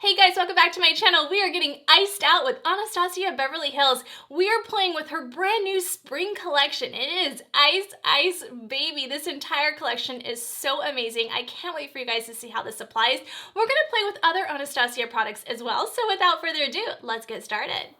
Hey guys, welcome back to my channel. We are getting iced out with Anastasia Beverly Hills. We are playing with her brand new spring collection. It is Ice Ice Baby. This entire collection is so amazing. I can't wait for you guys to see how this applies. We're gonna play with other Anastasia products as well. So without further ado, let's get started.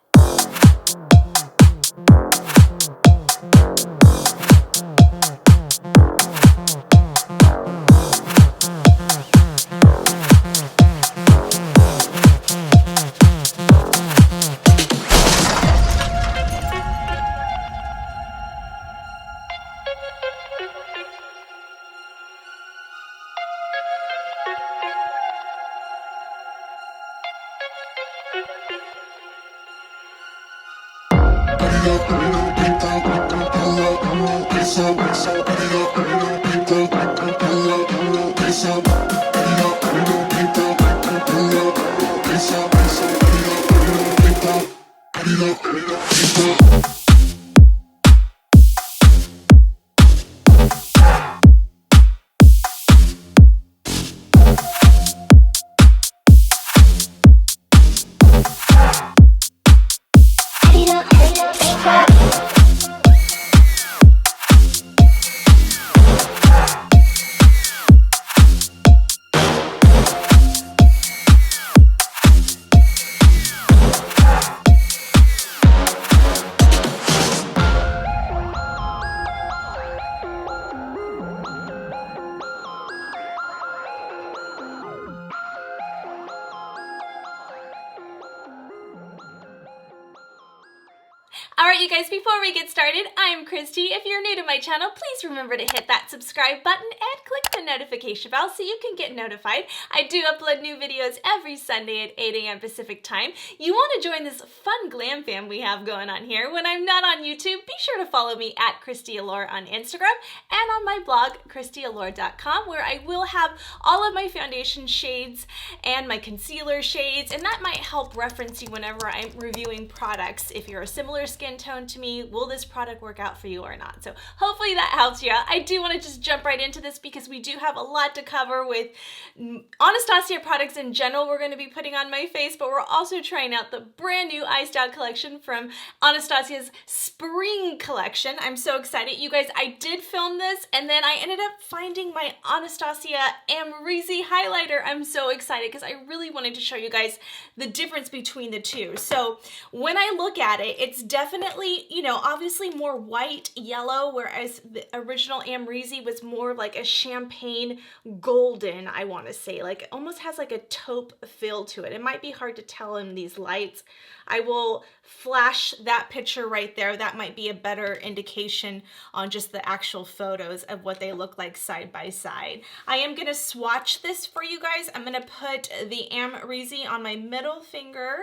Alright you guys, before we get started, I'm Christy. If you're new to my channel, please remember to hit that subscribe button and click the notification bell so you can get notified. I do upload new videos every Sunday at 8 a.m. Pacific time. You want to join this fun glam fam we have going on here. When I'm not on YouTube, be sure to follow me at Christy Allure on Instagram and on my blog, ChristyAllure.com, where I will have all of my foundation shades and my concealer shades, and that might help reference you whenever I'm reviewing products. If you're a similar skin tone to me, will this product work out for you or not? So hopefully that helps you out. I do want to just jump right into this because we do have a lot to cover with Anastasia products in general we're going to be putting on my face, but we're also trying out the brand new iced out collection from Anastasia's spring collection. I'm so excited. You guys, I did film this and then I ended up finding my Anastasia AMREZY highlighter. I'm so excited because I really wanted to show you guys the difference between the two. So when I look at it, it's definitely, you know, obviously more white, yellow, whereas the original AMREZY was more like a champagne golden, I want to say. Like, it almost has like a taupe feel to it. It might be hard to tell in these lights. I will flash that picture right there. That might be a better indication on just the actual photos of what they look like side by side. I am going to swatch this for you guys. I'm going to put the AMREZY on my middle finger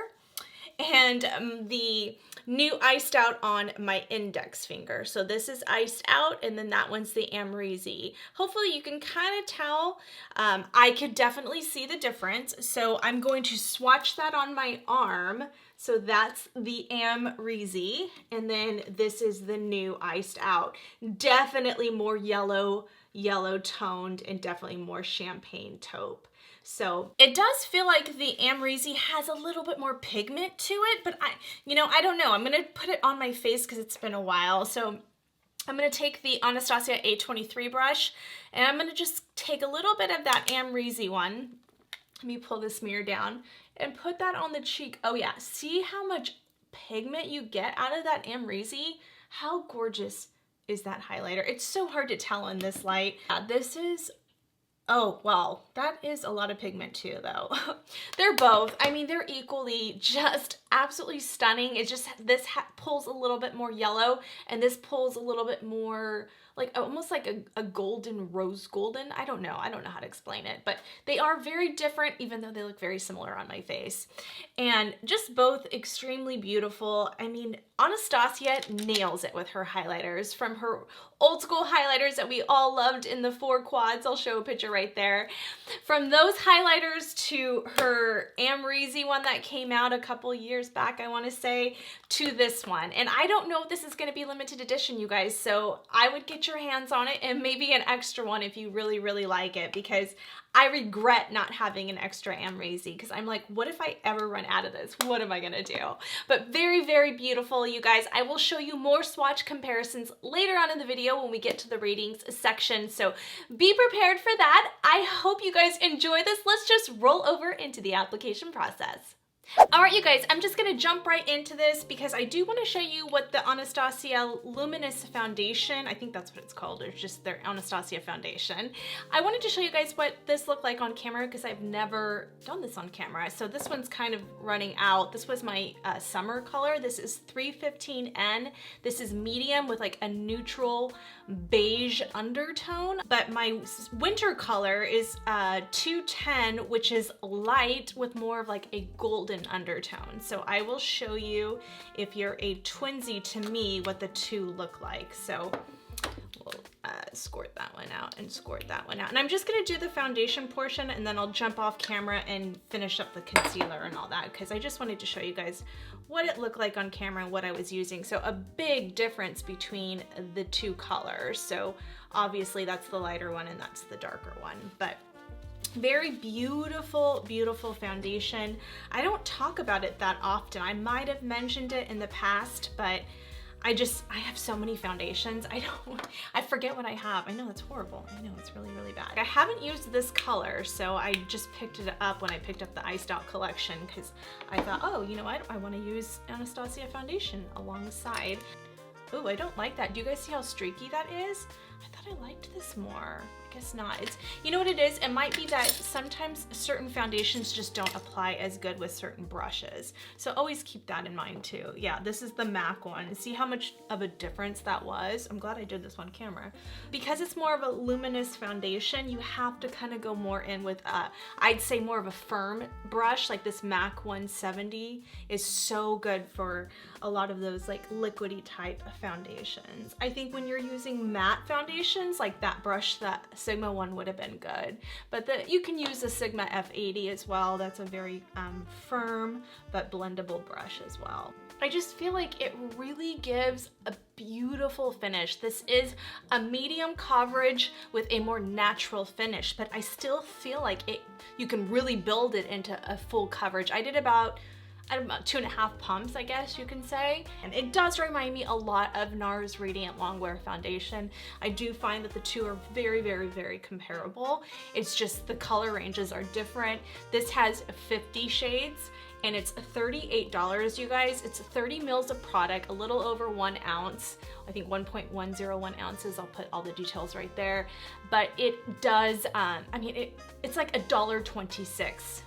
and the new iced out on my index finger. So this is iced out and then that one's the AMREZY. Hopefully you can kind of tell. I could definitely see the difference. So I'm going to swatch that on my arm. So that's the AMREZY, and then this is the new iced out. Definitely more yellow toned and definitely more champagne taupe. So it does feel like the AMREZY has a little bit more pigment to it, but I don't know. I'm gonna put it on my face because it's been a while. So I'm gonna take the Anastasia A23 brush and I'm gonna just take a little bit of that AMREZY one. Let me pull this mirror down and put that on the cheek. Oh yeah, see how much pigment you get out of that AMREZY? How gorgeous is that highlighter? It's so hard to tell in this light. This is, oh, well, that is a lot of pigment too, though. They're both, I mean, they're equally just absolutely stunning. It's just, this pulls a little bit more yellow, and this pulls a little bit more, like almost like a golden, rose golden. I don't know how to explain it, but they are very different, even though they look very similar on my face. And just both extremely beautiful. I mean, Anastasia nails it with her highlighters, from her old school highlighters that we all loved in the 4 quads. I'll show a picture right there. From those highlighters to her AMREZY one that came out a couple years back, I want to say, to this one. And I don't know if this is going to be limited edition, you guys, so I would get your hands on it, and maybe an extra one if you really, really like it, because I regret not having an extra AMREZY because I'm like, what if I ever run out of this? What am I gonna do? But very, very beautiful, you guys. I will show you more swatch comparisons later on in the video when we get to the ratings section, so be prepared for that. I hope you guys enjoy this. Let's just roll over into the application process. All right, you guys, I'm just gonna jump right into this because I do want to show you what the Anastasia Luminous Foundation, I think that's what it's called, or just their Anastasia Foundation. I wanted to show you guys what this looked like on camera because I've never done this on camera. So this one's kind of running out. This was my summer color. This is 315N. This is medium with like a neutral beige undertone, but my winter color is 210, which is light with more of like a golden undertone. So I will show you, if you're a twinsy to me, what the two look like. So we'll squirt that one out and squirt that one out. And I'm just gonna do the foundation portion and then I'll jump off camera and finish up the concealer and all that, because I just wanted to show you guys what it looked like on camera and what I was using. So a big difference between the two colors. So obviously that's the lighter one and that's the darker one, but very beautiful, beautiful foundation. I don't talk about it that often. I might have mentioned it in the past, but I have so many foundations. I forget what I have. I know that's horrible. I know it's really, really bad. I haven't used this color, so I just picked it up when I picked up the Iced Out collection because I thought, oh, you know what? I want to use Anastasia foundation alongside. Oh, I don't like that. Do you guys see how streaky that is? I thought I liked this more. I guess not. It's, you know what it is? It might be that sometimes certain foundations just don't apply as good with certain brushes. So always keep that in mind too. Yeah, this is the MAC one. See how much of a difference that was? I'm glad I did this on camera. Because it's more of a luminous foundation, you have to kind of go more in with, I'd say more of a firm brush, like this MAC 170 is so good for a lot of those like liquidy type foundations. I think when you're using matte foundations, like that brush, that Sigma one would have been good, but you can use the Sigma F80 as well. That's a very firm but blendable brush as well. I just feel like it really gives a beautiful finish. This is a medium coverage with a more natural finish, but I still feel like you can really build it into a full coverage. I did about 2.5 pumps, I guess you can say. And it does remind me a lot of NARS Radiant Longwear Foundation. I do find that the two are very, very, very comparable. It's just the color ranges are different. This has 50 shades and it's $38, you guys. It's 30 mils of product, a little over 1 ounce. I think 1.101 ounces. I'll put all the details right there. But it does, I mean, it's like $1.26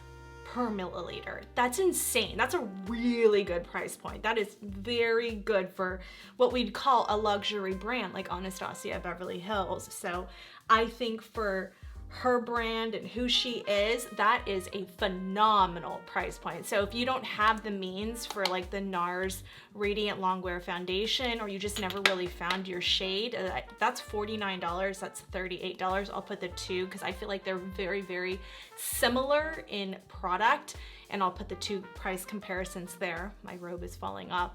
per milliliter. That's insane. That's a really good price point. That is very good for what we'd call a luxury brand like Anastasia Beverly Hills. So I think for her brand and who she is, that is a phenomenal price point. So if you don't have the means for like the NARS Radiant Longwear Foundation, or you just never really found your shade, that's $49, that's $38. I'll put the two because I feel like they're very, very similar in product, and I'll put the two price comparisons there. My robe is falling off.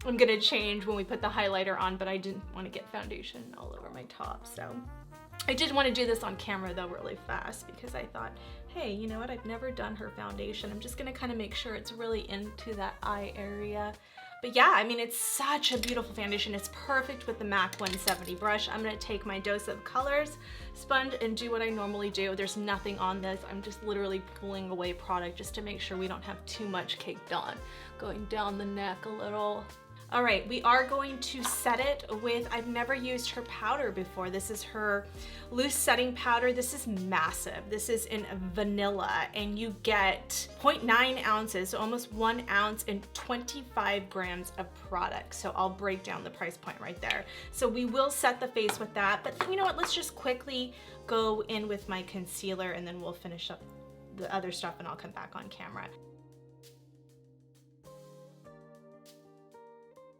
I'm gonna change when we put the highlighter on, but I didn't want to get foundation all over my top, so. I did want to do this on camera though really fast because I thought, hey, you know what, I've never done her foundation. I'm just gonna kind of make sure it's really into that eye area. But yeah, I mean, it's such a beautiful foundation. It's perfect with the MAC 170 brush. I'm gonna take my dose of colors, sponge, and do what I normally do. There's nothing on this. I'm just literally pulling away product just to make sure we don't have too much caked on. Going down the neck a little. All right, we are going to set it with, I've never used her powder before. This is her loose setting powder. This is massive. This is in vanilla, and you get 0.9 ounces, so almost 1 ounce and 25 grams of product. So I'll break down the price point right there. So we will set the face with that, but you know what, let's just quickly go in with my concealer and then we'll finish up the other stuff and I'll come back on camera.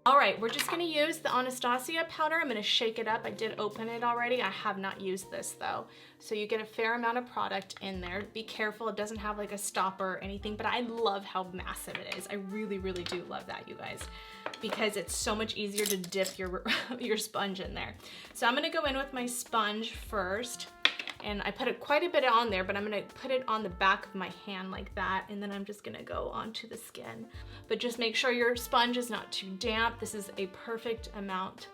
All right, we're just gonna use the Anastasia powder. I'm gonna shake it up. I did open it already. I have not used this though. So you get a fair amount of product in there. Be careful, it doesn't have like a stopper or anything, but I love how massive it is. I really, really do love that, you guys, because it's so much easier to dip your, your sponge in there. So I'm gonna go in with my sponge first. And I put quite a bit on there, but I'm gonna put it on the back of my hand like that, and then I'm just gonna go onto the skin. But just make sure your sponge is not too damp. This is a perfect amount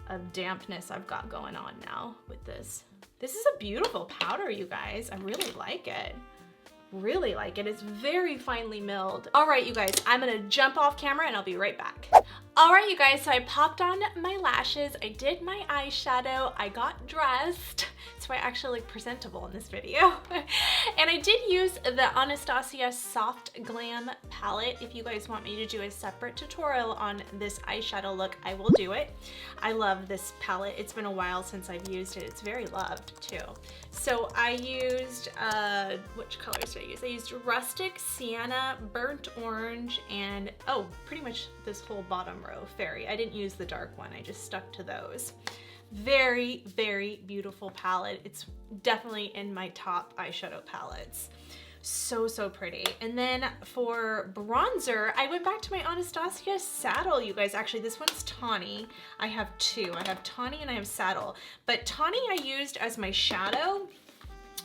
of dampness I've got going on now with this. This is a beautiful powder, you guys. I really like it. Really like it. It's very finely milled. All right, you guys, I'm gonna jump off camera and I'll be right back. All right, you guys, so I popped on my lashes, I did my eyeshadow, I got dressed. That's why I actually look presentable in this video. And I did use the Anastasia Soft Glam palette. If you guys want me to do a separate tutorial on this eyeshadow look, I will do it. I love this palette. It's been a while since I've used it. It's very loved too. So I used, which colors did I use? I used Rustic, Sienna, Burnt Orange, and oh, pretty much this whole bottom row, Fairy. I didn't use the dark one, I just stuck to those. Very, very beautiful palette. It's definitely in my top eyeshadow palettes. So, so pretty. And then for bronzer, I went back to my Anastasia Saddle, you guys. Actually, this one's Tawny. I have two. I have Tawny and I have Saddle. But Tawny I used as my shadow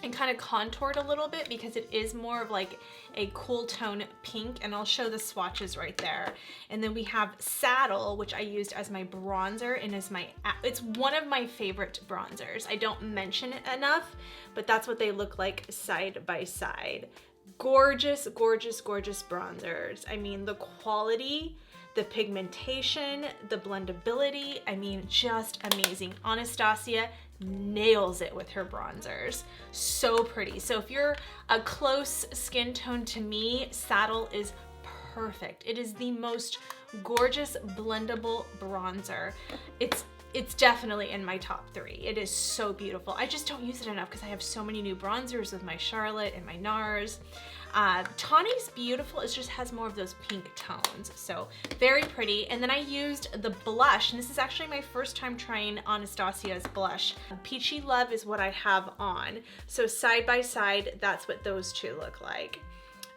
and kind of contoured a little bit because it is more of like a cool tone pink, and I'll show the swatches right there. And then we have Saddle, which I used as my bronzer and as my, it's one of my favorite bronzers. I don't mention it enough, but that's what they look like side by side. Gorgeous, gorgeous, gorgeous bronzers. I mean, the quality, the pigmentation, the blendability, I mean, just amazing. Anastasia nails it with her bronzers. So pretty. So if you're a close skin tone to me, Saddle is perfect. It is the most gorgeous blendable bronzer. It's definitely in my top 3. It is so beautiful. I just don't use it enough because I have so many new bronzers with my Charlotte and my NARS. Tawny's beautiful, it just has more of those pink tones, so very pretty. And then I used the blush, and this is actually my first time trying Anastasia's blush. Peachy Love is what I have on, so side by side, that's what those two look like.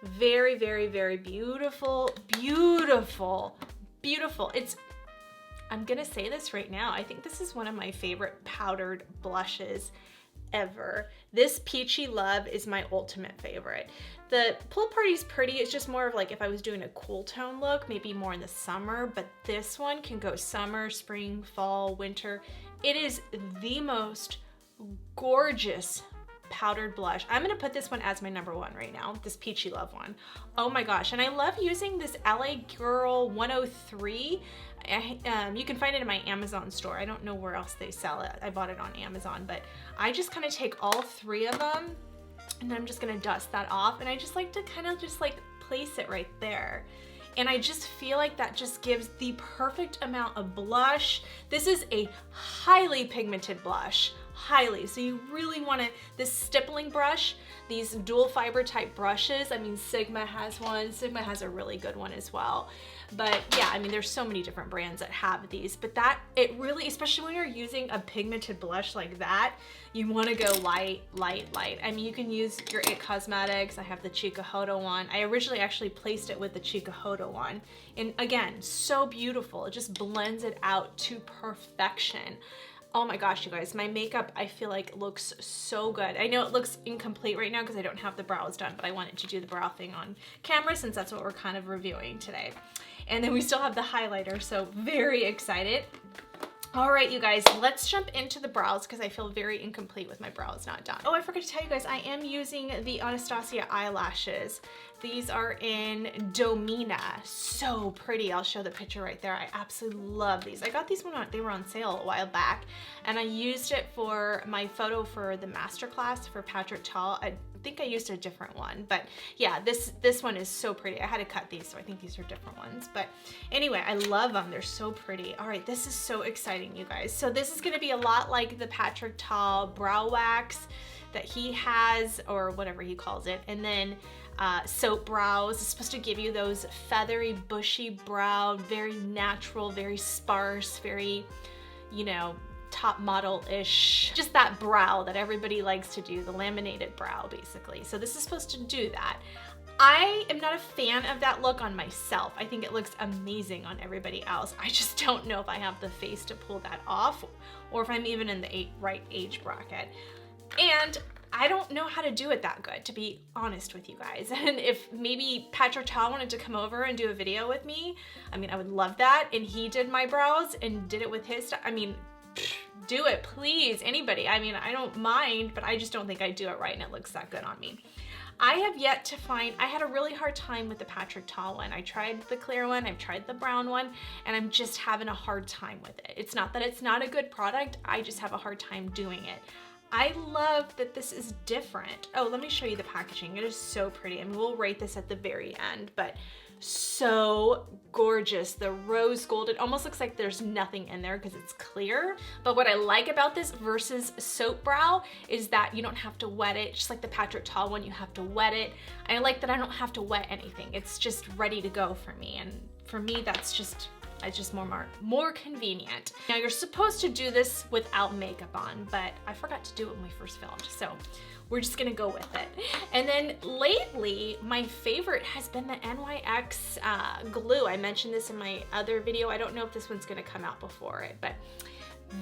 Very, very, very beautiful, beautiful, beautiful. I'm gonna say this right now, I think this is one of my favorite powdered blushes ever. This Peachy Love is my ultimate favorite. The Pool Party's pretty, it's just more of like if I was doing a cool tone look, maybe more in the summer, but this one can go summer, spring, fall, winter. It is the most gorgeous powdered blush. I'm gonna put this one as my number 1 right now, this Peachy Love one. Oh my gosh, and I love using this LA Girl 103. You can find it in my Amazon store. I don't know where else they sell it. I bought it on Amazon, but I just kind of take all 3 of them and I'm just gonna dust that off, and I just like to kind of just like place it right there. And I just feel like that just gives the perfect amount of blush. This is a highly pigmented blush, highly. So you really wanna, this stippling brush, these dual fiber type brushes, I mean, Sigma has one. Sigma has a really good one as well. But yeah, I mean, there's so many different brands that have these, but that, it really, especially when you're using a pigmented blush like that, you wanna go light, light, light. I mean, you can use your IT Cosmetics. I have the Chikuhodo one. I originally actually placed it with the Chikuhodo one. And again, so beautiful. It just blends it out to perfection. Oh my gosh, you guys, my makeup, I feel like looks so good. I know it looks incomplete right now because I don't have the brows done, but I wanted to do the brow thing on camera since that's what we're kind of reviewing today. And then we still have the highlighter, so very excited. All right, you guys, let's jump into the brows because I feel very incomplete with my brows not done. Oh, I forgot to tell you guys, I am using the Anastasia eyelashes. These are in Domina. So pretty. I'll show the picture right there. I absolutely love these. I got these when they were on sale a while back, and I used it for my photo for the masterclass for Patrick Tall. I think I used a different one, but yeah, this one is so pretty. I had to cut these, so I think these are different ones. But anyway, I love them. They're so pretty. All right, this is so exciting, you guys. So this is gonna be a lot like the Patrick Tall brow wax that he has, or whatever he calls it. And then soap brows. It's supposed to give you those feathery, bushy brow, very natural, very sparse, very, you know, top model-ish. Just that brow that everybody likes to do, the laminated brow, basically. So this is supposed to do that. I am not a fan of that look on myself. I think it looks amazing on everybody else. I just don't know if I have the face to pull that off, or if I'm even in the right age bracket. And I don't know how to do it that good, to be honest with you guys. And if maybe Patrick Ta wanted to come over and do a video with me, I mean, I would love that. And he did my brows and did it with his style. I mean, do it, please, anybody. I mean, I don't mind, but I just don't think I do it right and it looks that good on me. I have yet to find, I had a really hard time with the Patrick Ta one. I tried the clear one, I've tried the brown one, and I'm just having a hard time with it. It's not that it's not a good product, I just have a hard time doing it. I love that this is different. Oh, let me show you the packaging. It is so pretty. I mean, we'll rate this at the very end, but so gorgeous. The rose gold, it almost looks like there's nothing in there because it's clear. But what I like about this versus soap brow is that you don't have to wet it. Just like the Patrick Ta one, you have to wet it. I like that I don't have to wet anything. It's just ready to go for me. And for me, it's just more convenient. Now you're supposed to do this without makeup on, but I forgot to do it when we first filmed. So we're just gonna go with it. And then lately, my favorite has been the NYX glue. I mentioned this in my other video. I don't know if this one's gonna come out before it, but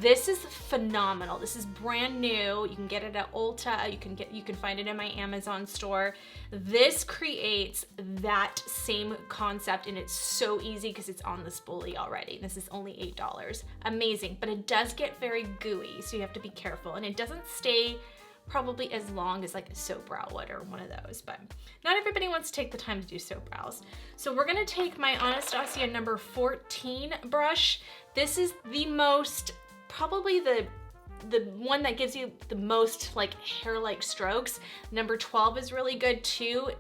this is phenomenal. This is brand new. You can get it at Ulta. You can find it in my Amazon store. This creates that same concept, and it's so easy because it's on the spoolie already. This is only $8. Amazing, but it does get very gooey, so you have to be careful, and it doesn't stay probably as long as like a soap brow would or one of those, but not everybody wants to take the time to do soap brows. So we're gonna take my Anastasia number 14 brush. This is the most, probably the one that gives you the most like hair-like strokes. Number 12 is really good too,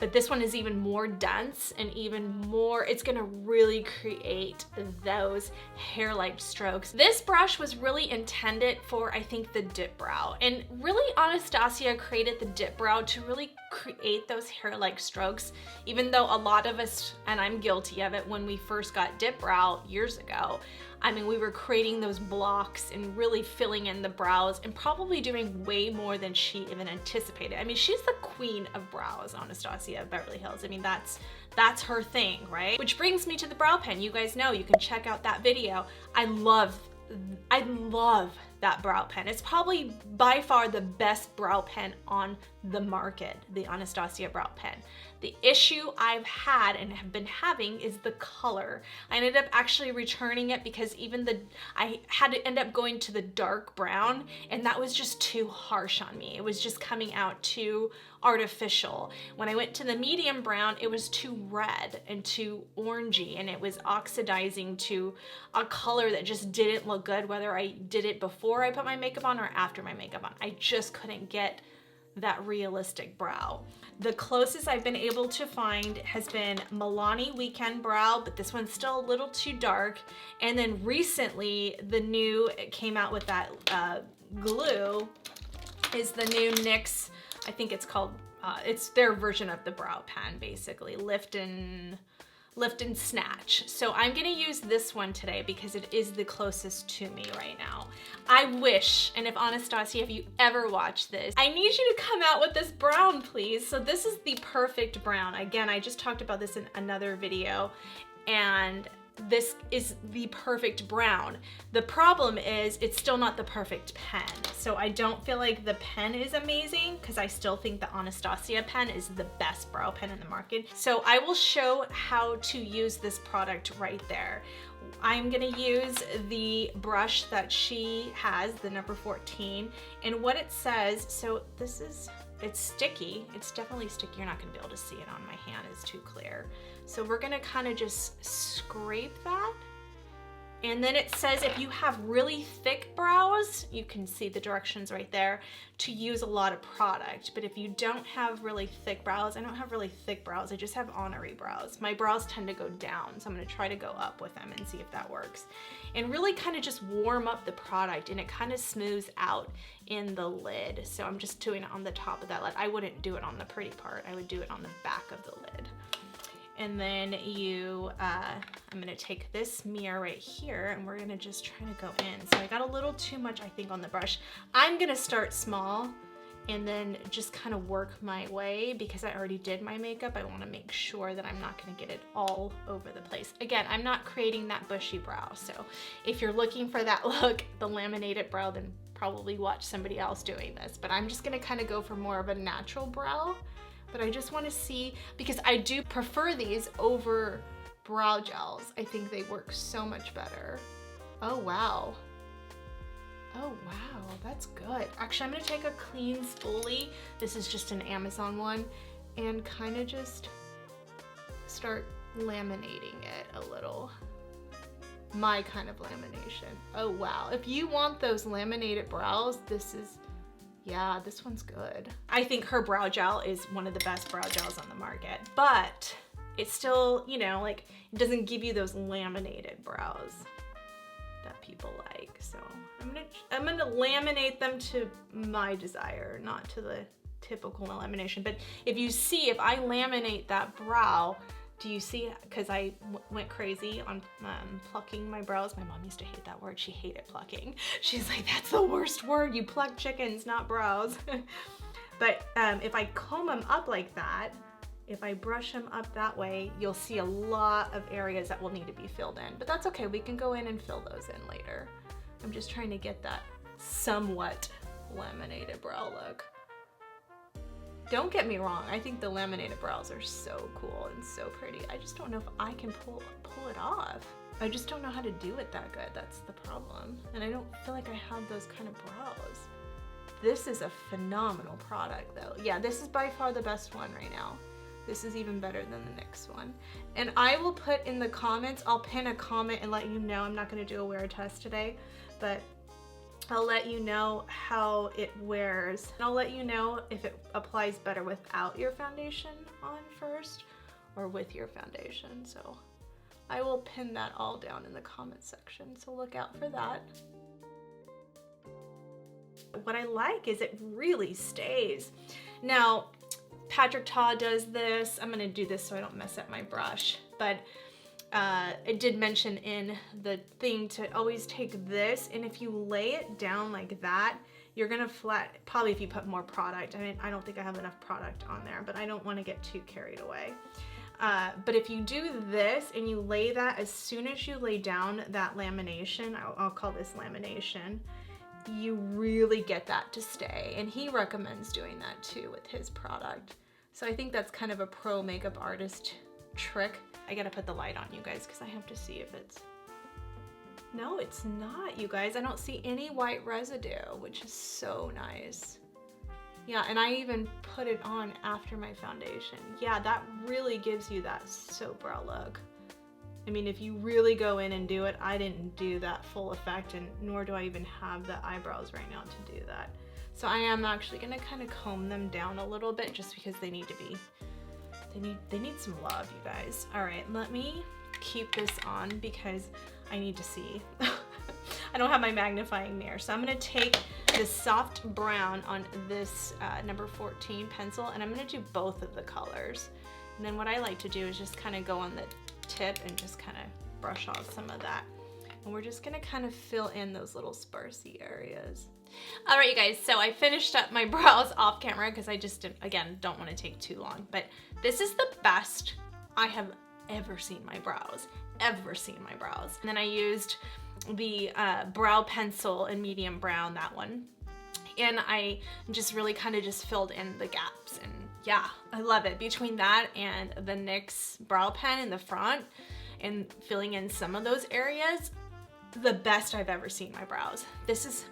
but this one is even more dense and even more, it's gonna really create those hair-like strokes. This brush was really intended for, I think, the dip brow. And really Anastasia created the dip brow to really create those hair-like strokes, even though a lot of us, and I'm guilty of it, when we first got dip brow years ago, I mean, we were creating those blocks and really filling in the brows and probably doing way more than she even anticipated. I mean, she's the queen of brows, Anastasia Beverly Hills. I mean, that's her thing, right? Which brings me to the brow pen. You guys know, you can check out that video. I love that brow pen. It's probably by far the best brow pen on the market, the Anastasia brow pen. The issue I've had and have been having is the color. I ended up actually returning it because I had to end up going to the dark brown, and that was just too harsh on me. It was just coming out too artificial. When I went to the medium brown, it was too red and too orangey, and it was oxidizing to a color that just didn't look good, whether I did it before I put my makeup on or after my makeup on. I just couldn't get that realistic brow. The closest I've been able to find has been Milani Weekend Brow, but this one's still a little too dark. And then recently, the new came out with that glue is the new NYX, I think it's called, it's their version of the brow pen, basically, Lift and Snatch. So I'm gonna use this one today because it is the closest to me right now. I wish, and if Anastasia, if you ever watch this, I need you to come out with this brown, please. So this is the perfect brown. Again, I just talked about this in another video, and this is the perfect brown. The problem is it's still not the perfect pen. So I don't feel like the pen is amazing because I still think the Anastasia pen is the best brow pen in the market. So I will show how to use this product right there. I'm gonna use the brush that she has, the number 14, and what it says, so this is, it's sticky. It's definitely sticky. You're not gonna be able to see it on my hand, it's too clear. So we're gonna kind of just scrape that And then it says if you have really thick brows, you can see the directions right there, to use a lot of product. But if you don't have really thick brows, I don't have really thick brows, I just have ornery brows. My brows tend to go down, so I'm gonna try to go up with them and see if that works. And really kind of just warm up the product, and it kind of smooths out in the lid. So I'm just doing it on the top of that lid. I wouldn't do it on the pretty part, I would do it on the back of the lid. And then I'm gonna take this mirror right here and we're gonna just try to go in. So I got a little too much, I think, on the brush. I'm gonna start small and then just kind of work my way because I already did my makeup. I wanna make sure that I'm not gonna get it all over the place. Again, I'm not creating that bushy brow. So if you're looking for that look, the laminated brow, then probably watch somebody else doing this. But I'm just gonna kind of go for more of a natural brow. But I just want to see, because I do prefer these over brow gels. I think they work so much better. Oh, wow. Oh, wow, that's good. Actually, I'm gonna take a clean spoolie. This is just an Amazon one, and kind of just start laminating it a little. My kind of lamination. Oh, wow. If you want those laminated brows, yeah, this one's good. I think her brow gel is one of the best brow gels on the market, but it's still, you know, like, it doesn't give you those laminated brows that people like. So I'm gonna laminate them to my desire, not to the typical lamination. But if you see, if I laminate that brow, do you see, because I went crazy on plucking my brows. My mom used to hate that word. She hated plucking. She's like, that's the worst word. You pluck chickens, not brows. But if I comb them up like that, if I brush them up that way, you'll see a lot of areas that will need to be filled in. But that's okay. We can go in and fill those in later. I'm just trying to get that somewhat laminated brow look. Don't get me wrong, I think the laminated brows are so cool and so pretty. I just don't know if I can pull it off. I just don't know how to do it that good. That's the problem. And I don't feel like I have those kind of brows. This is a phenomenal product though. Yeah, this is by far the best one right now. This is even better than the next one. And I will put in the comments, I'll pin a comment and let you know. I'm not gonna do a wear test today, but I'll let you know how it wears. And I'll let you know if it applies better without your foundation on first or with your foundation. So I will pin that all down in the comment section, so look out for that. What I like is it really stays. Now, Patrick Ta does this. I'm gonna do this so I don't mess up my brush, but it did mention in the thing to always take this, and if you lay it down like that, you're gonna probably if you put more product. I mean, I don't think I have enough product on there, but I don't wanna get too carried away. But if you do this and you lay that, as soon as you lay down that lamination, I'll call this lamination, you really get that to stay. And he recommends doing that too with his product. So I think that's kind of a pro makeup artist trick. I gotta put the light on, you guys, because I have to see if it's... No, it's not, you guys. I don't see any white residue, which is so nice. Yeah, and I even put it on after my foundation. Yeah, that really gives you that soap brow look. I mean, if you really go in and do it, I didn't do that full effect, and nor do I even have the eyebrows right now to do that. So I am actually gonna kind of comb them down a little bit just because they need to be, they need some love, you guys. All right, let me keep this on because I need to see. I don't have my magnifying mirror. So I'm gonna take this soft brown on this number 14 pencil, and I'm gonna do both of the colors. And then what I like to do is just kind of go on the tip and just kind of brush off some of that. And we're just gonna kind of fill in those little sparsy areas. All right, you guys, so I finished up my brows off camera because I just, again, don't want to take too long, but this is the best I have ever seen my brows, And then I used the brow pencil in medium brown, that one. And I just really kind of just filled in the gaps, and yeah, I love it. Between that and the NYX brow pen in the front and filling in some of those areas, the best I've ever seen my brows. This is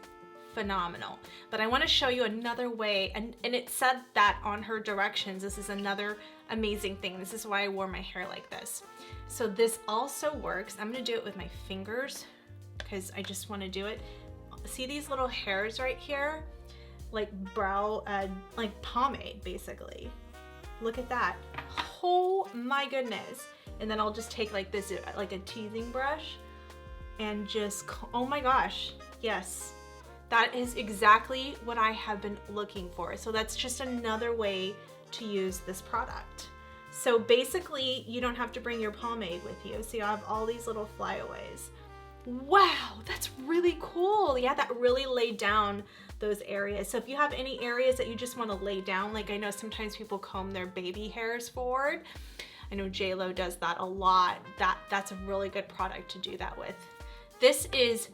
phenomenal. But I want to show you another way, and it said that on her directions. This is another amazing thing. This is why I wore my hair like this. So this also works. I'm going to do it with my fingers because I just want to do it. See these little hairs right here? Like brow, like pomade basically. Look at that. Oh my goodness. And then I'll just take like this, like a teasing brush, and just, oh my gosh, yes. That is exactly what I have been looking for. So that's just another way to use this product. So basically, you don't have to bring your pomade with you. So you have all these little flyaways. Wow, that's really cool. Yeah, that really laid down those areas. So if you have any areas that you just want to lay down, like I know sometimes people comb their baby hairs forward. I know JLo does that a lot. That's a really good product to do that with. This is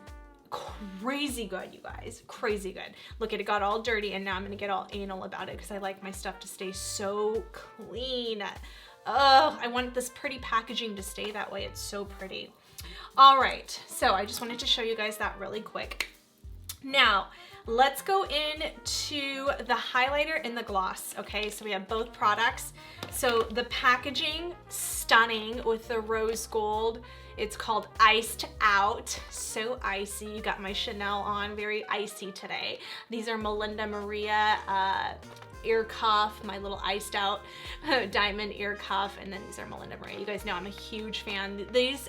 crazy good, you guys, crazy good. Look at it, got all dirty, and now I'm gonna get all anal about it because I like my stuff to stay so clean. Oh, I want this pretty packaging to stay that way. It's so pretty. All right, so I just wanted to show you guys that really quick. Now, let's go into the highlighter and the gloss, okay? So we have both products. So the packaging, stunning with the rose gold. It's called Iced Out, so icy. You got my Chanel on, very icy today. These are Melinda Maria ear cuff, my little iced out diamond ear cuff, and then these are Melinda Maria. You guys know I'm a huge fan. These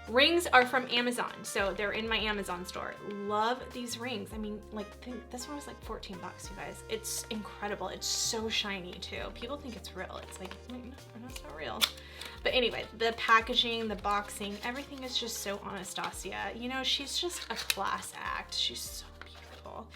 rings are from Amazon, so they're in my Amazon store. Love these rings. I mean, like, this one was like 14 bucks, you guys. It's incredible. It's so shiny too. People think it's real. It's like, no, it's not real. But anyway, the packaging, the boxing, everything is just so Anastasia. You know, she's just a class act. She's so beautiful.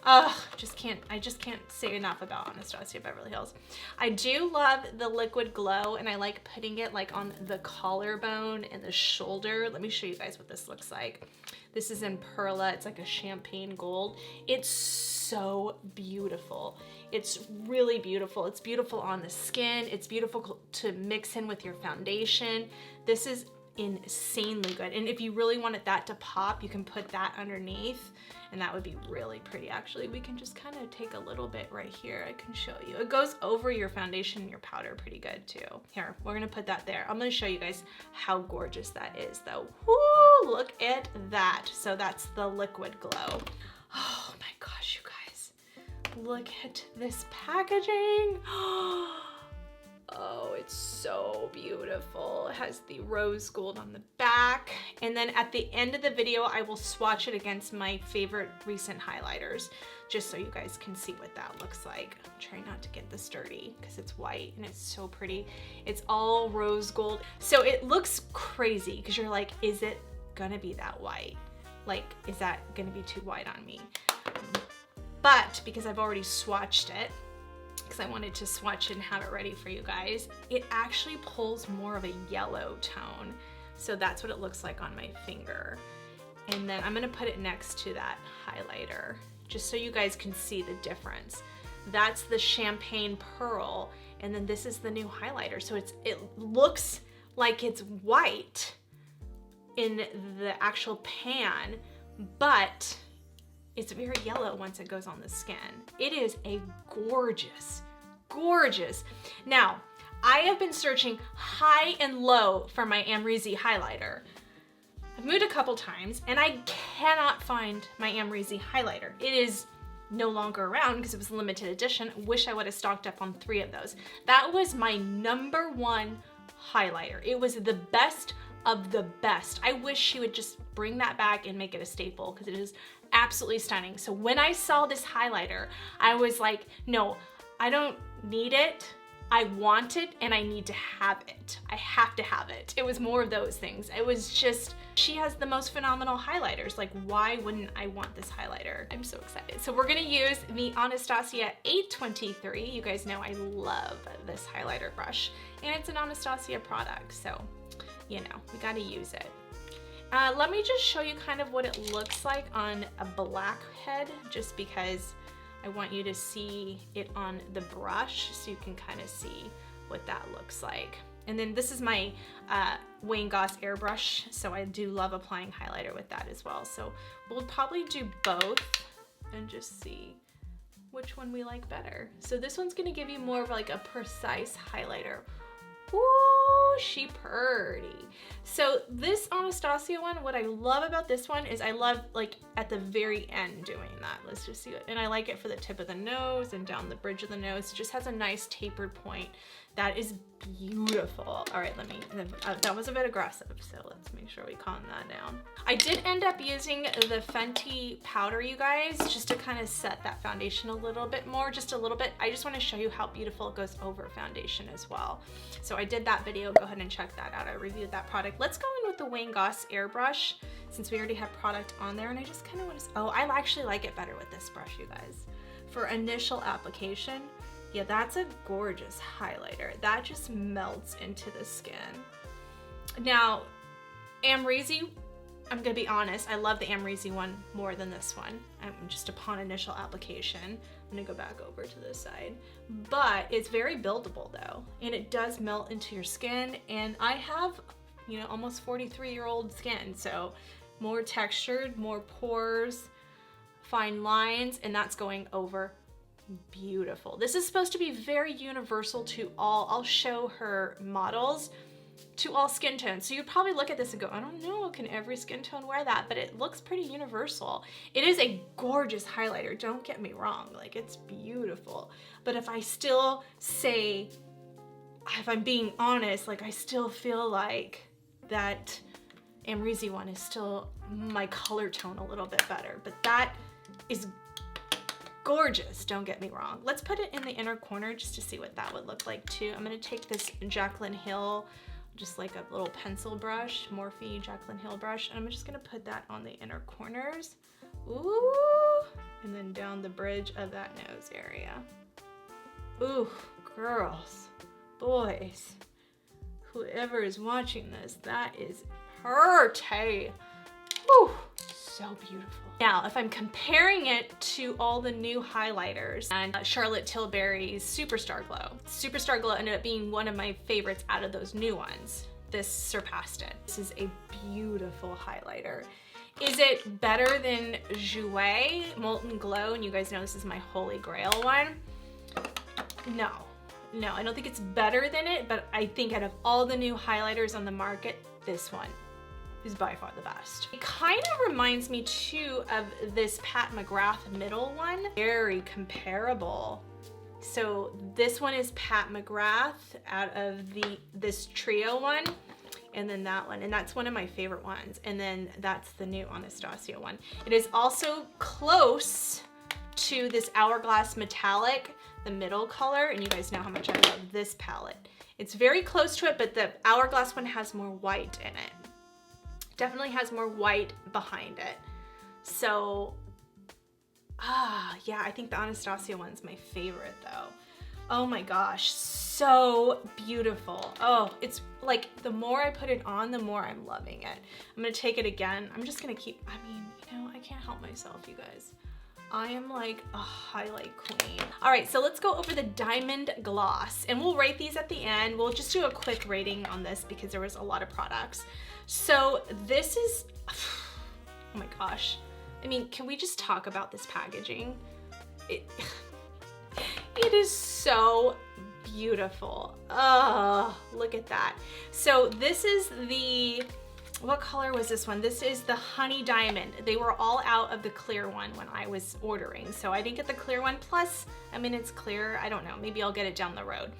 I just can't say enough about Anastasia Beverly Hills. I do love the liquid glow, and I like putting it like on the collarbone and the shoulder. Let me show you guys what this looks like. This is in Perla. It's like a champagne gold. It's so beautiful. It's really beautiful. It's beautiful on the skin. It's beautiful to mix in with your foundation. This is insanely good. And if you really wanted that to pop, you can put that underneath, and that would be really pretty. Actually, we can just kind of take a little bit right here. I can show you. It goes over your foundation and your powder pretty good too. Here, we're gonna put that there. I'm gonna show you guys how gorgeous that is though. Woo, look at that. So that's the liquid glow. Oh my gosh, you guys. Look at this packaging. Oh, it's so beautiful. It has the rose gold on the back. And then at the end of the video, I will swatch it against my favorite recent highlighters, just so you guys can see what that looks like. I'm trying not to get this dirty because it's white and it's so pretty. It's all rose gold. So it looks crazy because you're like, is it gonna be that white? Like, is that gonna be too white on me? But because I've already swatched it, because I wanted to swatch it and have it ready for you guys, it actually pulls more of a yellow tone. So that's what it looks like on my finger. And then I'm gonna put it next to that highlighter, just so you guys can see the difference. That's the champagne pearl, and then this is the new highlighter. So it looks like it's white in the actual pan, but it's very yellow once it goes on the skin. It is a gorgeous, gorgeous. Now, I have been searching high and low for my AMREZY highlighter. I've moved a couple times and I cannot find my AMREZY highlighter. It is no longer around because it was limited edition. Wish I would have stocked up on 3 of those. That was my #1 highlighter. It was the best of the best. I wish she would just bring that back and make it a staple because it is absolutely stunning. So when I saw this highlighter, I was like, no, I don't need it. I want it and I need to have it. I have to have it. It was more of those things. It was just, she has the most phenomenal highlighters. Like, why wouldn't I want this highlighter? I'm so excited. So we're gonna use the Anastasia 823. You guys know I love this highlighter brush, and it's an Anastasia product. So, you know, we gotta use it. Let me just show you kind of what it looks like on a black head, just because I want you to see it on the brush so you can kind of see what that looks like. And then this is my Wayne Goss airbrush, so I do love applying highlighter with that as well. So we'll probably do both and just see which one we like better. So this one's gonna give you more of like a precise highlighter. Ooh, she pretty. So this Anastasia one, what I love about this one is I love like at the very end doing that. Let's just see it. And I like it for the tip of the nose and down the bridge of the nose. It just has a nice tapered point. That is beautiful. All right, that was a bit aggressive, so let's make sure we calm that down. I did end up using the Fenty powder, you guys, just to kind of set that foundation a little bit more, just a little bit. I just want to show you how beautiful it goes over foundation as well. So I did that video, go ahead and check that out. I reviewed that product. Let's go in with the Wayne Goss airbrush, since we already have product on there, and I just kind of want to, oh, I actually like it better with this brush, you guys. For initial application, yeah, that's a gorgeous highlighter. That just melts into the skin. Now, AMREZY, I'm gonna be honest, I love the AMREZY one more than this one. Just upon initial application. I'm gonna go back over to this side. But it's very buildable though, and it does melt into your skin. And I have, you know, almost 43-year-old skin, so more textured, more pores, fine lines, and that's going over beautiful. This is supposed to be very universal to all. I'll show her models to all skin tones. So you'd probably look at this and go, I don't know, can every skin tone wear that? But it looks pretty universal. It is a gorgeous highlighter, don't get me wrong, like it's beautiful. But if I still say, if I'm being honest, like I still feel like that AMREZY one is still my color tone a little bit better, but that is gorgeous, don't get me wrong. Let's put it in the inner corner just to see what that would look like too. I'm gonna take this Jaclyn Hill, just like a little pencil brush, Morphe Jaclyn Hill brush, and I'm just gonna put that on the inner corners. Ooh, and then down the bridge of that nose area. Ooh, girls, boys, whoever is watching this, that is pretty. Whew, so beautiful. Now, if I'm comparing it to all the new highlighters and Charlotte Tilbury's Superstar Glow. Superstar Glow ended up being one of my favorites out of those new ones. This surpassed it. This is a beautiful highlighter. Is it better than Jouer Molten Glow? And you guys know this is my holy grail one. No, I don't think it's better than it, but I think out of all the new highlighters on the market, this one is by far the best. It kind of reminds me too of this Pat McGrath middle one. Very comparable. So this one is Pat McGrath out of this trio one, and then that one, and that's one of my favorite ones. And then that's the new Anastasia one. It is also close to this Hourglass Metallic, the middle color, and you guys know how much I love this palette. It's very close to it, but the Hourglass one has more white in it. Definitely has more white behind it. So, yeah, I think the Anastasia one's my favorite though. Oh my gosh, so beautiful. Oh, it's like the more I put it on, the more I'm loving it. I'm gonna take it again. I'm just gonna keep, I mean, you know, I can't help myself, you guys. I am like a highlight queen. All right, so let's go over the Diamond Gloss, and we'll rate these at the end. We'll just do a quick rating on this because there was a lot of products. So this is, oh my gosh. I mean, can we just talk about this packaging? It is so beautiful. Oh, look at that. So this is the, what color was this one? This is the Honey Diamond. They were all out of the clear one when I was ordering. So I didn't get the clear one. Plus, I mean, it's clear. I don't know, maybe I'll get it down the road.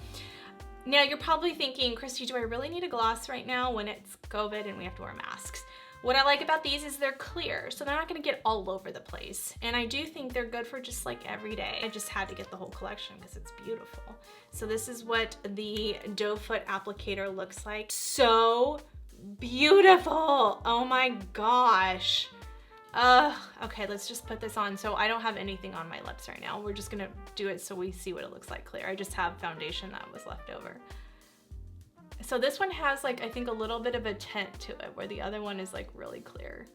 Now you're probably thinking, Christy, do I really need a gloss right now when it's COVID and we have to wear masks? What I like about these is they're clear, so they're not gonna get all over the place. And I do think they're good for just like every day. I just had to get the whole collection because it's beautiful. So this is what the doe foot applicator looks like. So beautiful, oh my gosh. Okay, let's just put this on. So I don't have anything on my lips right now. We're just gonna do it so we see what it looks like clear. I just have foundation that was left over. So this one has like, I think a little bit of a tint to it where the other one is like really clear.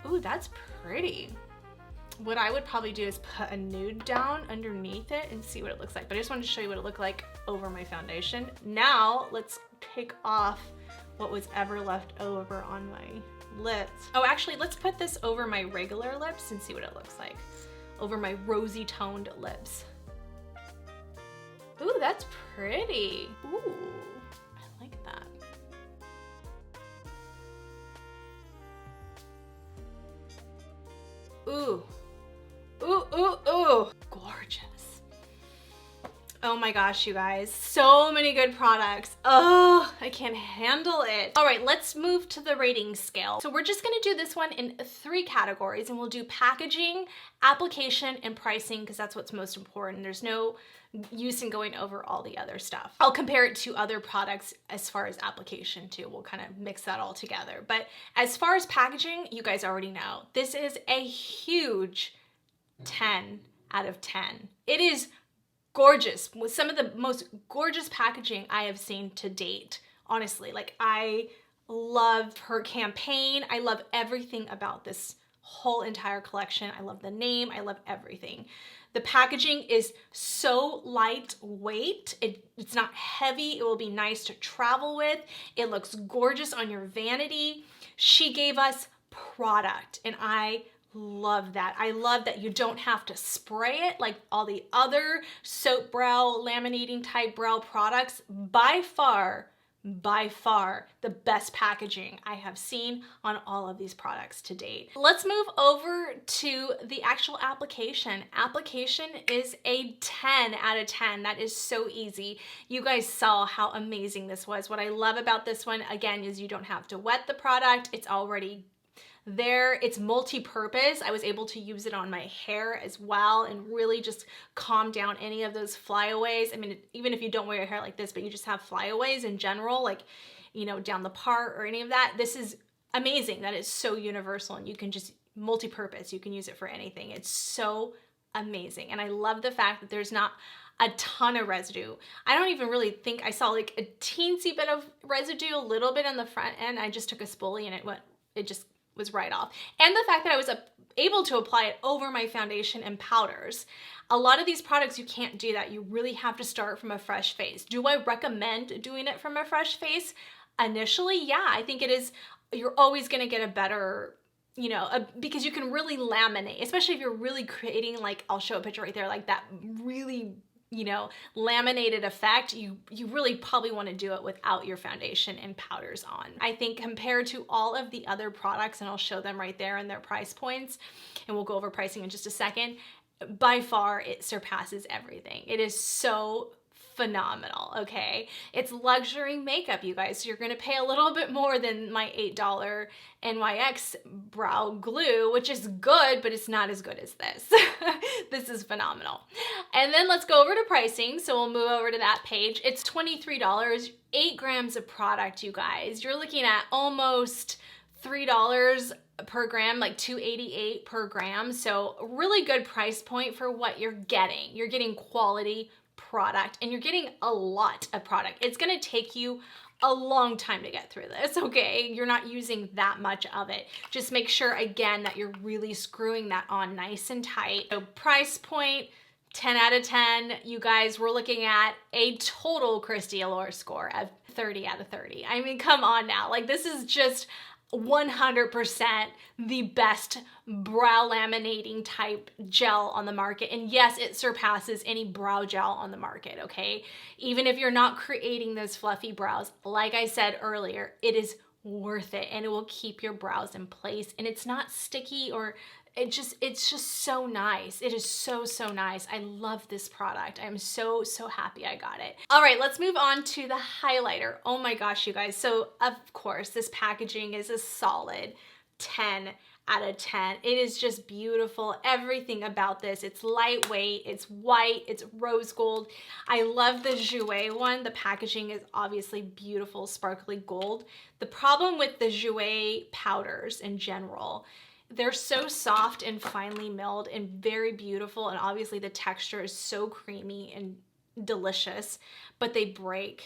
Ooh, that's pretty. What I would probably do is put a nude down underneath it and see what it looks like. But I just wanted to show you what it looked like over my foundation. Now let's take off what was ever left over on my lips. Oh, actually, let's put this over my regular lips and see what it looks like. Over my rosy toned lips. Ooh, that's pretty. Ooh, I Ooh. Ooh, ooh, ooh. Gorgeous. Oh my gosh, you guys. So many good products. Oh, I can't handle it. All right, let's move to the rating scale. So we're just gonna do this one in 3 categories, and we'll do packaging, application, and pricing, because that's what's most important. There's no use in going over all the other stuff. I'll compare it to other products as far as application too. We'll kind of mix that all together. But as far as packaging, you guys already know, this is a huge 10 out of 10. It is gorgeous, with some of the most gorgeous packaging I have seen to date. Honestly, like, I love her campaign. I love everything about this whole entire collection. I love the name. I love everything. The packaging is so lightweight. It's not heavy. It will be nice to travel with. It looks gorgeous on your vanity. She gave us product, and I love that. I love that you don't have to spray it like all the other soap brow laminating type brow products. By far the best packaging I have seen on all of these products to date. Let's move over to the actual application. Application is a 10 out of 10. That is so easy. You guys saw how amazing this was. What I love about this one, again, is you don't have to wet the product. It's already there. It's multi-purpose. I was able to use it on my hair as well and really just calm down any of those flyaways. I mean, even if you don't wear your hair like this, but you just have flyaways in general, like, you know, down the part or any of that, this is amazing. That is so universal, and you can just multi-purpose. You can use it for anything. It's so amazing. And I love the fact that there's not a ton of residue. I don't even really think I saw like a teensy bit of residue, a little bit on the front end. I just took a spoolie and it just was right off. And the fact that I was able to apply it over my foundation and powders. A lot of these products, you can't do that. You really have to start from a fresh face. Do I recommend doing it from a fresh face? Initially, yeah, I think it is. You're always gonna get a better, you know, because you can really laminate, especially if you're really creating, like, I'll show a picture right there, like that really, you know, laminated effect. You really probably want to do it without your foundation and powders on. I think compared to all of the other products, and I'll show them right there and their price points, and we'll go over pricing in just a second, by far it surpasses everything. It is so phenomenal, okay? It's luxury makeup, you guys, so you're gonna pay a little bit more than my $8 NYX brow glue, which is good, but it's not as good as this. This is phenomenal. And then let's go over to pricing. So we'll move over to that page. It's $23, 8 grams of product, you guys. You're looking at almost $3 per gram, like $2.88 per gram. So really good price point for what you're getting. You're getting quality product, and you're getting a lot of product. It's gonna take you a long time to get through this, okay? You're not using that much of it. Just make sure, again, that you're really screwing that on nice and tight. So price point, 10 out of 10. You guys, we're looking at a total Christy Allure score of 30 out of 30. I mean, come on now. Like, this is just 100% the best brow laminating type gel on the market. And yes, it surpasses any brow gel on the market, okay? Even if you're not creating those fluffy brows, like I said earlier, it is worth it, and it will keep your brows in place, and it's not sticky, or it's just so nice. It is so nice. I love this product. I'm so happy I got it. All right, let's move on to the highlighter. Oh my gosh, you guys. So of course, this packaging is a solid 10 out of 10. It is just beautiful. Everything about this. It's lightweight, it's white, it's rose gold. I love the Jouer one. The packaging is obviously beautiful, sparkly gold. The problem with the Jouer powders in general, they're so soft and finely milled and very beautiful, and obviously the texture is so creamy and delicious, but they break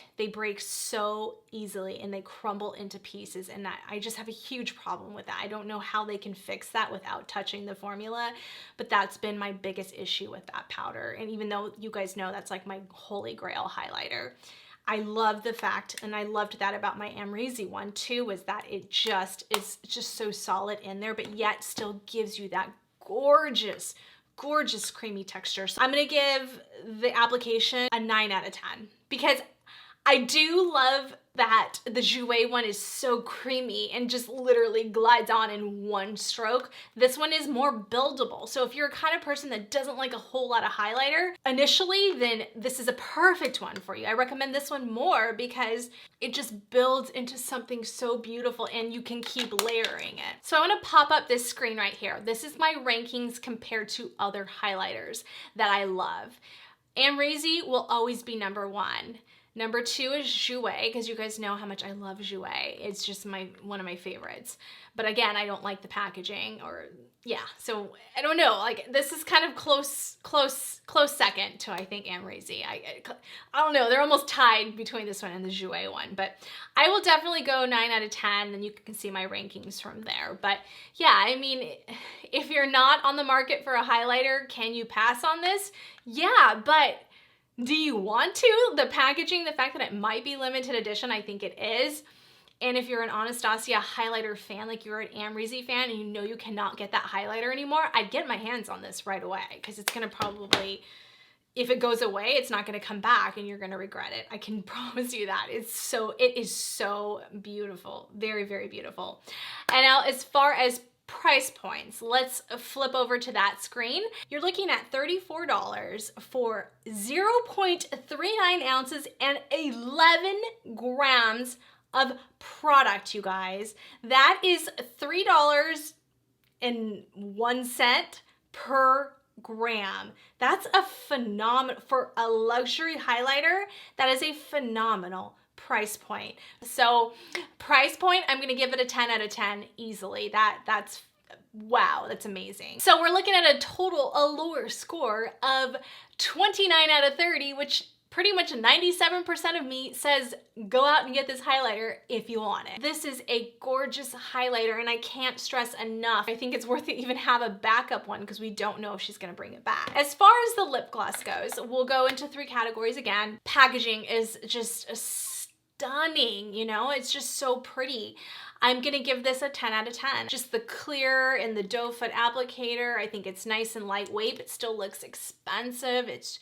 so easily, and they crumble into pieces, and I just have a huge problem with that. I don't know how they can fix that without touching the formula, but that's been my biggest issue with that powder. And even though you guys know that's like my holy grail highlighter, I love the fact, and I loved that about my AMREZY one too, was that it just is just so solid in there, but yet still gives you that gorgeous creamy texture. So I'm gonna give the application a 9 out of 10 because I do love that the Jouer one is so creamy and just literally glides on in one stroke. This one is more buildable. So if you're a kind of person that doesn't like a whole lot of highlighter initially, then this is a perfect one for you. I recommend this one more because it just builds into something so beautiful and you can keep layering it. So I want to pop up this screen right here. This is my rankings compared to other highlighters that I love. AMREZY will always be number one. Number two is Jouer, because you guys know how much I love Jouer. It's just one of my favorites. But again, I don't like the packaging, or yeah, so I don't know. Like, this is kind of close second to, I think, AMREZY. I don't know. They're almost tied between this one and the Jouer one. But I will definitely go 9 out of 10, and you can see my rankings from there. But yeah, I mean, if you're not on the market for a highlighter, can you pass on this? Yeah, but do you want to? The packaging, the fact that it might be limited edition, I think it is. And if you're an Anastasia highlighter fan, like you're an AMREZY fan and you know you cannot get that highlighter anymore, I'd get my hands on this right away, because it's gonna probably, if it goes away, it's not gonna come back and you're gonna regret it. I can promise you that. It is so beautiful. Very, very beautiful. And now as far as price points, let's flip over to that screen. You're looking at $34 for 0.39 ounces and 11 grams of product, you guys. That is $3.01 per gram. That's a phenomenal, for a luxury highlighter, that is a phenomenal price point. So price point, I'm gonna give it a 10 out of 10 easily. That's wow, that's amazing. So we're looking at a total allure score of 29 out of 30, which pretty much 97% of me says go out and get this highlighter if you want it. This is a gorgeous highlighter, and I can't stress enough, I think it's worth it even have a backup one, because we don't know if she's gonna bring it back. As far as the lip gloss goes, we'll go into 3 categories again. Packaging is just stunning, you know, it's just so pretty. I'm gonna give this a 10 out of 10. Just the clear and the doe foot applicator, I think it's nice and lightweight, but still looks expensive. It's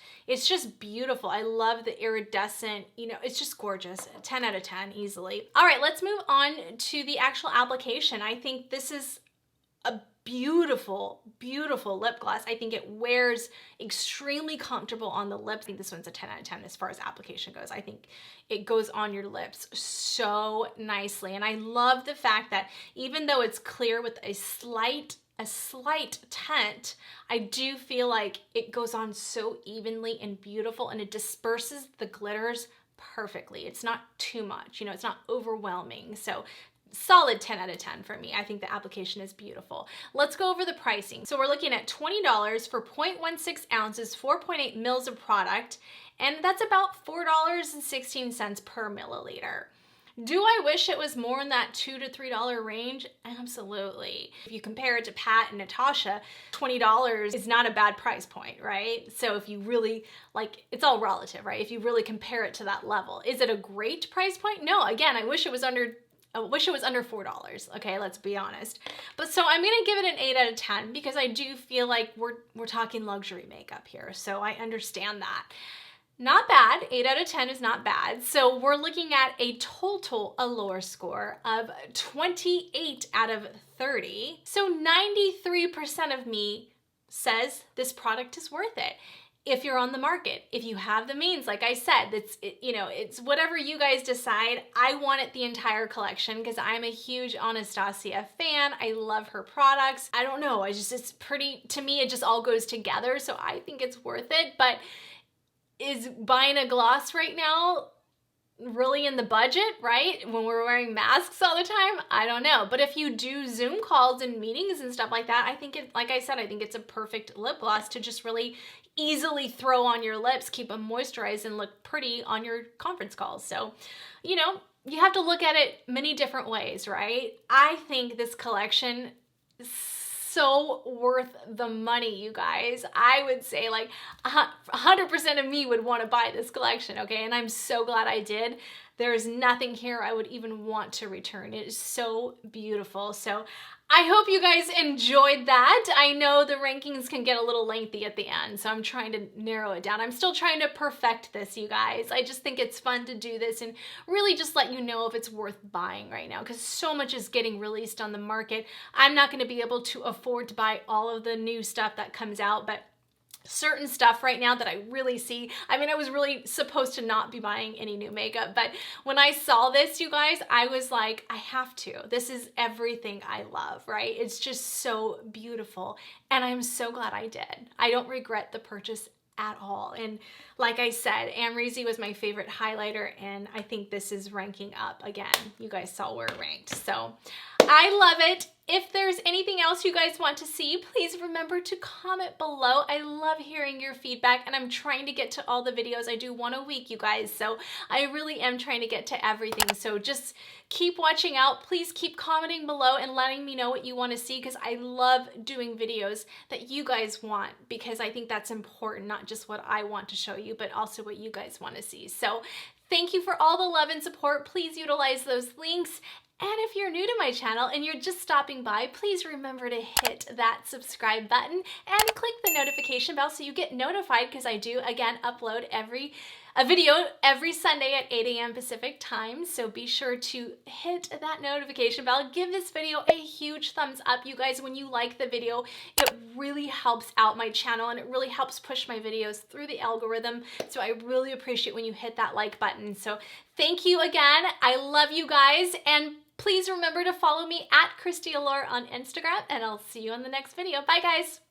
just beautiful. I love the iridescent, you know, it's just gorgeous. 10 out of 10 easily. All right, let's move on to the actual application. I think this is a beautiful, beautiful lip gloss. I think it wears extremely comfortable on the lips. I think this one's a 10 out of 10 as far as application goes. I think it goes on your lips so nicely. And I love the fact that even though it's clear with a slight tint, I do feel like it goes on so evenly and beautiful, and it disperses the glitters perfectly. It's not too much, you know, it's not overwhelming. So solid 10 out of 10 for me. I think the application is beautiful. Let's go over the pricing. So we're looking at $20 for 0.16 ounces, 4.8 mils of product, and that's about $4.16 per milliliter. Do I wish it was more in that $2 to $3 range? Absolutely. If you compare it to Pat and Natasha, $20 is not a bad price point, right? So if you really, like, it's all relative, right? If you really compare it to that level. Is it a great price point? No, again, I wish it was under $4, okay, let's be honest. But so I'm gonna give it an 8 out of 10 because I do feel like we're talking luxury makeup here, so I understand that. Not bad, 8 out of 10 is not bad. So we're looking at a total allure score of 28 out of 30. So 93% of me says this product is worth it. If you're on the market, if you have the means, like I said, it's whatever you guys decide. I want it the entire collection because I'm a huge Anastasia fan. I love her products. I don't know, it's pretty, to me, it just all goes together. So I think it's worth it. But is buying a gloss right now really in the budget, right? When we're wearing masks all the time? I don't know. But if you do Zoom calls and meetings and stuff like that, I think like I said, I think it's a perfect lip gloss to just really easily throw on your lips, keep them moisturized, and look pretty on your conference calls. So, you know, you have to look at it many different ways, right? I think this collection is so worth the money, you guys. I would say like 100% of me would want to buy this collection, okay? And I'm so glad I did. There's nothing here I would even want to return. It is so beautiful. So I hope you guys enjoyed that. I know the rankings can get a little lengthy at the end, so I'm trying to narrow it down. I'm still trying to perfect this, you guys. I just think it's fun to do this and really just let you know if it's worth buying right now, because so much is getting released on the market. I'm not going to be able to afford to buy all of the new stuff that comes out, but certain stuff right now that I really see. I mean, I was really supposed to not be buying any new makeup, but when I saw this, you guys, I was like, I have to. This is everything I love, right? It's just so beautiful, and I'm so glad I did. I don't regret the purchase at all. And like I said, AMREZY was my favorite highlighter, and I think this is ranking up again. You guys saw where it ranked. So I love it. If there's anything else you guys want to see, please remember to comment below. I love hearing your feedback, and I'm trying to get to all the videos. I do one a week, you guys, so I really am trying to get to everything. So just keep watching out. Please keep commenting below and letting me know what you want to see, because I love doing videos that you guys want, because I think that's important, not just what I want to show you, but also what you guys want to see. So thank you for all the love and support. Please utilize those links. And if you're new to my channel and you're just stopping by, please remember to hit that subscribe button and click the notification bell so you get notified, because I do, again, upload a video every Sunday at 8 a.m. Pacific time. So be sure to hit that notification bell. Give this video a huge thumbs up. You guys, when you like the video, it really helps out my channel, and it really helps push my videos through the algorithm. So I really appreciate when you hit that like button. So thank you again. I love you guys, and please remember to follow me at Christy Allure on Instagram, and I'll see you in the next video. Bye, guys.